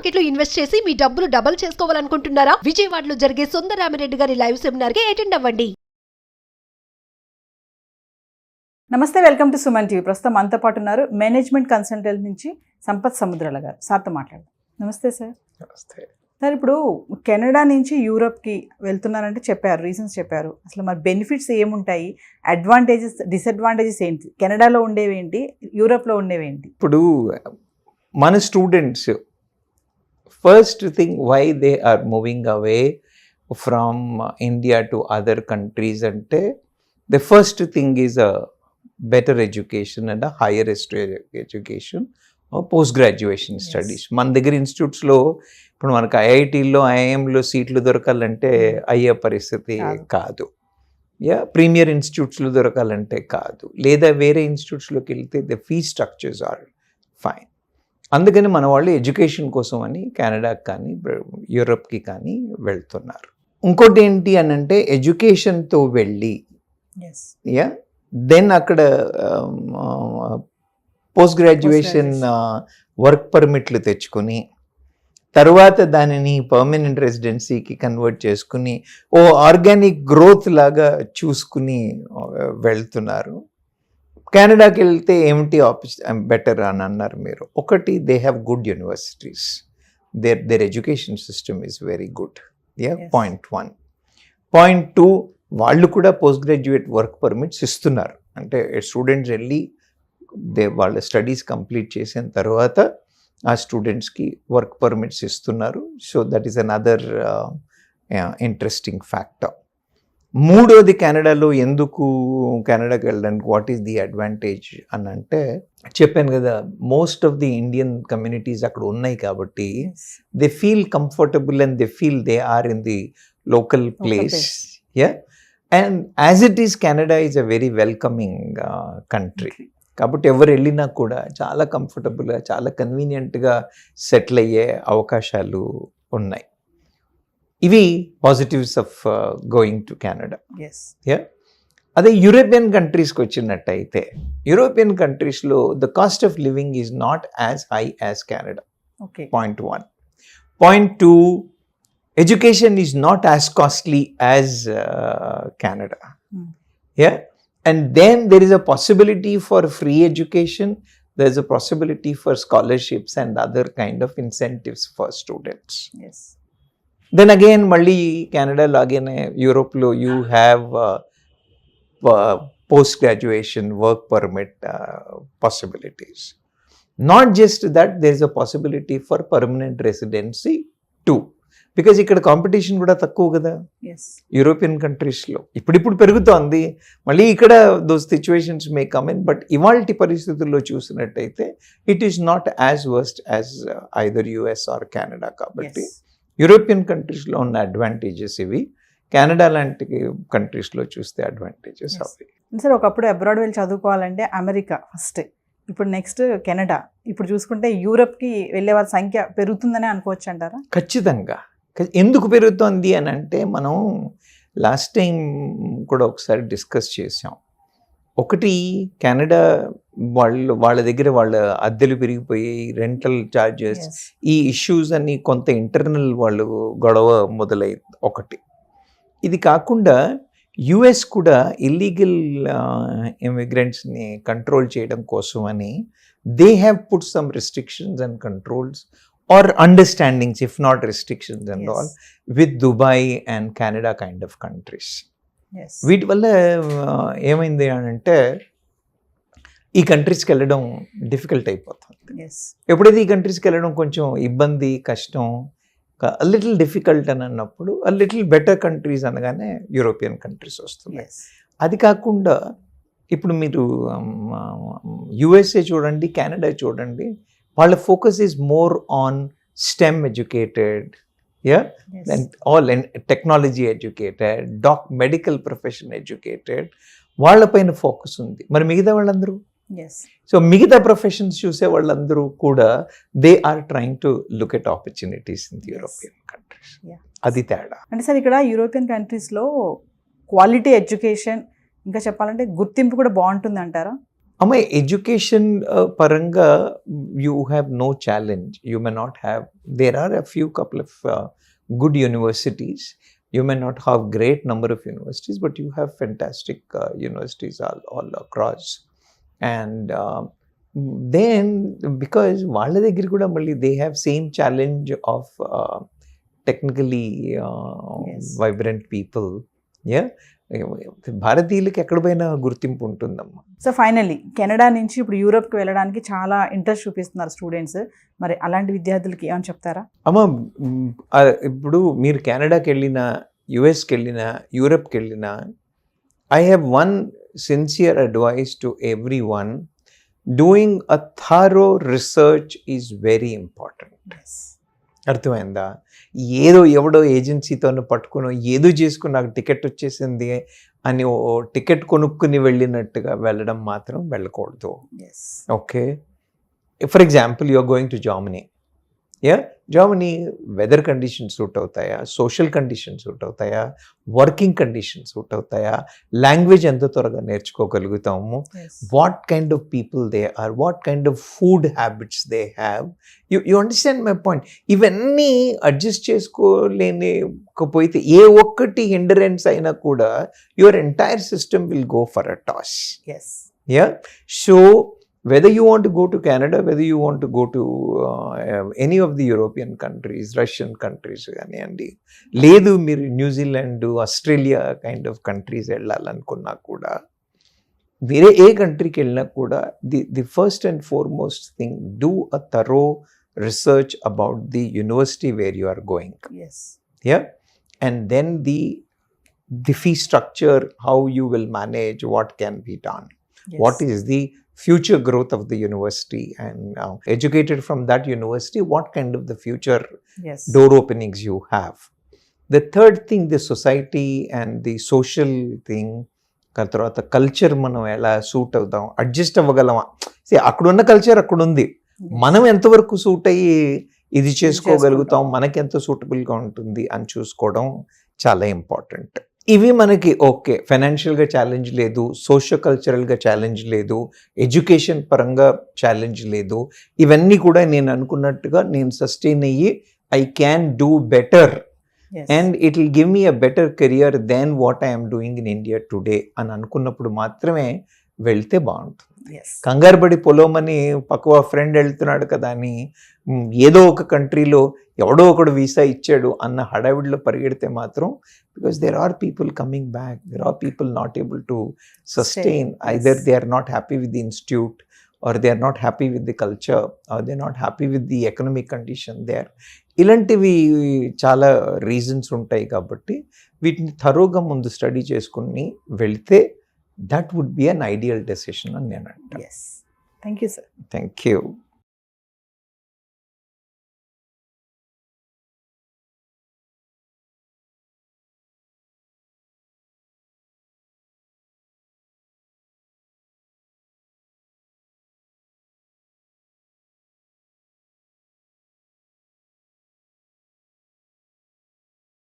Market లో invest చేసి మీ డబ్బులు డబుల్ చేసుకోవాలనుకుంటున్నారా? విజయవాడలో జరిగే సుందరరామిరెడ్డి గారి లైవ్ సెమినార్ కి అటెండ్ అవ్వండి. నమస్తే, వెల్కమ్ టు సుమన్ టీవీ. ప్రస్తుతం మనతో పాటు ఉన్నారు మేనేజ్మెంట్ కన్సల్టెంట్ నుంచి సంపత్ సముద్రాల గారు. సార్తో మాట్లాడదాం. నమస్తే సార్. నమస్తే సార్, ఇప్పుడు కెనడా నుంచి యూరోప్కి వెళ్తున్నారంటే చెప్పారు, రీజన్స్ చెప్పారు. అసలు మరి బెనిఫిట్స్ ఏముంటాయి, అడ్వాంటేజెస్ డిసడ్వాంటేజెస్ ఏంటి, కెనడాలో ఉండేవేంటి, యూరోప్లో ఉండేవేంటి? ఇప్పుడు మన students first thing why they are moving away from India to other countries అంటే the first thing is a better education and a higher education, post graduation studies. మన దగ్గర ఇన్స్టిట్యూట్స్లో ఇప్పుడు మనకు ఐఐటీల్లో ఐఐఎంలో సీట్లు దొరకాలంటే అయ్యే పరిస్థితి కాదు. ప్రీమియర్ ఇన్స్టిట్యూట్స్లో దొరకాలంటే కాదు, లేదా వేరే ఇన్స్టిట్యూట్స్లోకి వెళ్తే the fee structures are fine. అందుకని మన వాళ్ళు ఎడ్యుకేషన్ కోసం అని కెనడాకి కానీ యూరోప్కి కానీ వెళ్తున్నారు. ఇంకోటి ఏంటి అని అంటే ఎడ్యుకేషన్తో వెళ్ళి దెన్ అక్కడ పోస్ట్ గ్రాడ్యుయేషన్ వర్క్ పర్మిట్లు తెచ్చుకొని తర్వాత దానిని పర్మనెంట్ రెసిడెన్సీకి కన్వర్ట్ చేసుకుని ఆర్గానిక్ గ్రోత్ లాగా చూసుకుని వెళ్తున్నారు. కెనడాకి వెళ్తే ఏమిటి బెటర్ అని అన్నారు మీరు. ఒకటి, they have good universities, their education system is very good. Point 1. Point 2, వాళ్ళు కూడా పోస్ట్ గ్రాడ్యుయేట్ వర్క్ పర్మిట్స్ ఇస్తున్నారు. అంటే స్టూడెంట్స్ వెళ్ళి వాళ్ళ స్టడీస్ కంప్లీట్ చేసిన తర్వాత ఆ స్టూడెంట్స్కి వర్క్ పర్మిట్స్ ఇస్తున్నారు. So that is another interesting factor. మూడోది, కెనడాలో ఎందుకు కెనడాకి వెళ్ళడానికి వాట్ ఈస్ ది అడ్వాంటేజ్ అని అంటే చెప్పాను కదా, most of the Indian communities అక్కడ ఉన్నాయి కాబట్టి they feel comfortable and they feel they are in the local place. And as it is Canada is a very welcoming country. కాబట్టి ఎవరు వెళ్ళినా కూడా చాలా కంఫర్టబుల్గా, చాలా కన్వీనియంట్గా సెటిల్ అయ్యే అవకాశాలు ఉన్నాయి. ఇవి positives of going to Canada. అదే యూరోపియన్ కంట్రీస్కి వచ్చినట్టయితే యూరోపియన్ కంట్రీస్లో the cost of living is not as high as Canada. Point 1. Point 2, education is not as costly as Canada. And then there is a possibility for free education, there is a possibility for scholarships and other kind of incentives for students. Then again, malli Canada lagene Europe lo you have post graduation work permit possibilities. Not just that, there is a possibility for permanent residency too. Because ఇక్కడ competition కూడా తక్కువ కదా European కంట్రీస్లో. ఇప్పుడు పెరుగుతోంది మళ్ళీ ఇక్కడ those situations may come in. But ఇవాల్టి పరిస్థితుల్లో చూసినట్టయితే it is not as worst as either US are Canada. కాబట్టి యూరోపియన్ కంట్రీస్లో ఉన్న అడ్వాంటేజెస్ ఇవి, కెనడా లాంటి కంట్రీస్లో చూస్తే అడ్వాంటేజెస్ అవి. సార్, ఒకప్పుడు అబ్రాడ్ వెళ్ళి చదువుకోవాలంటే అమెరికా ఫస్ట్, ఇప్పుడు నెక్స్ట్ కెనడా, ఇప్పుడు చూసుకుంటే యూరోప్కి వెళ్ళే వాళ్ళ సంఖ్య పెరుగుతుందని అనుకోవచ్చు అంటారా? ఖచ్చితంగా. ఎందుకు పెరుగుతోంది అని అంటే మనం లాస్ట్ టైం కూడా ఒకసారి డిస్కస్ చేసాం. ఒకటి, కెనడా వాళ్ళ దగ్గర వాళ్ళ అద్దెలు పెరిగిపోయి రెంటల్ ఛార్జెస్, ఈ ఇష్యూస్ అన్ని కొంత ఇంటర్నల్ వాళ్ళు గొడవ మొదలైంది ఒకటి. ఇది కాకుండా యుఎస్ కూడా ఇల్లీగల్ ఇమిగ్రెంట్స్ని కంట్రోల్ చేయడం కోసం అని they have put some restrictions and controls or understandings, if not restrictions and all, with Dubai and Canada kind of countries. వీటి వల్ల ఏమైంది అని అంటే ఈ కంట్రీస్కి వెళ్ళడం డిఫికల్ట్ అయిపోతుంది. ఎప్పుడైతే ఈ కంట్రీస్కి వెళ్ళడం కొంచెం ఇబ్బంది, కష్టం, లిటిల్ డిఫికల్ట్ అని అన్నప్పుడు లిటిల్ బెటర్ కంట్రీస్ అనగానే యూరోపియన్ కంట్రీస్ వస్తున్నాయి. అది కాకుండా ఇప్పుడు మీరు యుఎస్ఏ చూడండి, కెనడా చూడండి, వాళ్ళ focus is more on stem educated, and all technology educated, medical profession educated, వాళ్ళపైన ఫోకస్ ఉంది. మరి మిగతా వాళ్ళందరూ సో మిగతా ప్రొఫెషన్స్ చూసే వాళ్ళందరూ కూడా they are trying to look at opportunities in the European countries. అది తేడా. అంటే సార్, ఇక్కడ యూరోపియన్ కంట్రీస్లో క్వాలిటీ ఎడ్యుకేషన్, ఇంకా చెప్పాలంటే గుర్తింపు కూడా బాగుంటుంది అంటారా? అమ్మ ఎడ్యుకేషన్ పరంగా you have no challenge, you may not have, there are a few couple of good universities. You may not have great number of universities, but you have fantastic universities all across. And then because వాళ్ళ దగ్గర కూడా మళ్ళీ they have same challenge of technically Yes. vibrant people. Yeah, భారతీయులకి ఎక్కడ పోయినా గుర్తింపు ఉంటుందమ్మా. So finally Canada నుంచి ఇప్పుడు యూరోప్కి వెళ్ళడానికి చాలా ఇంట్రెస్ట్ చూపిస్తున్నారు స్టూడెంట్స్. మరి అలాంటి విద్యార్థులకి ఏమని చెప్తారా? అమ్మ ఇప్పుడు మీరు కెనడాకి వెళ్ళినా, యుఎస్కి వెళ్ళినా, యూరప్కి వెళ్ళినా, I have one sincere advice to everyone. Doing a thorough research is very important. అర్థమైందా? ఏదో ఎవడో ఏజెన్సీతోనూ పట్టుకుని ఏదో చేసుకుని నాకు టికెట్ వచ్చేసింది అని ఓ టికెట్ కొనుక్కుని వెళ్ళినట్టుగా వెళ్ళడం మాత్రం వెళ్ళకూడదు. Okay, for example you are going to Germany. Germany weather conditions suit అవుతాయా, సోషల్ కండిషన్స్ సూట్ అవుతాయా, వర్కింగ్ కండిషన్స్ సూట్ అవుతాయా, లాంగ్వేజ్ ఎంత త్వరగా నేర్చుకోగలుగుతాము, what kind of people they are, what kind of food habits they have. You understand my point? ఇవన్నీ adjust చేసుకోలేకపోతే ఏ ఒక్కటి హిండరెన్స్ అయినా కూడా your entire system will go for a toss. So whether you want to go to Canada, whether you want to go to any of the European countries, Russian countries కానివ్వండి, లేదు మీరు New Zealand, Australia kind of countries వెళ్ళాలనుకున్నా కూడా, వేరే ఏ కంట్రీకి వెళ్ళినా కూడా the first and foremost thing, do a thorough research about the university where you are going. And then the fee structure, how you will manage, what can be done, what is the future growth of the university, and educated from that university, what kind of the future door openings you have. The third thing, the society and the social thing, తర్వాత culture మనం ఎలా suit అవుతాం, adjust అవ్వగలమా. అక్కడున్న culture అక్కడ ఉంది, మనం ఎంతవరకు suit అయ్యి ఇది చేసుకోగలుగుతాం, మనకి ఎంత సూటబుల్గా ఉంటుంది అని చూసుకోవడం చాలా ఇంపార్టెంట్. ఇవి మనకి ఓకే, ఫైనాన్షియల్గా ఛాలెంజ్ లేదు, సోషో కల్చరల్గా ఛాలెంజ్ లేదు, ఎడ్యుకేషన్ పరంగా ఛాలెంజ్ లేదు. ఇవన్నీ కూడా నేను అనుకున్నట్టుగా నేను సస్టైన్ అయ్యి I can do better and it will give me a better career then what I'm doing in India today అని అనుకున్నప్పుడు మాత్రమే వెళ్తే బాగుంటుంది. కంగారు పడి పొలోమని పక్కవ ఫ్రెండ్ వెళ్తున్నాడు కదా అని ఏదో ఒక కంట్రీలో ఎవడో ఒకడు వీసా ఇచ్చాడు అన్న హడావిడిలో పరిగెడితే మాత్రం, because there are people coming back, there are people not able to sustain, either they are not happy with the institute, or they are not happy with the culture, or they are not happy with the economic condition there. ఇలాంటివి చాలా reasons ఉంటాయి కాబట్టి వీటిని థరోగా ముందు study చేసుకుని వెళ్తే that would be an ideal decision అని నేను అంటాను. Thank you sir. Thank you.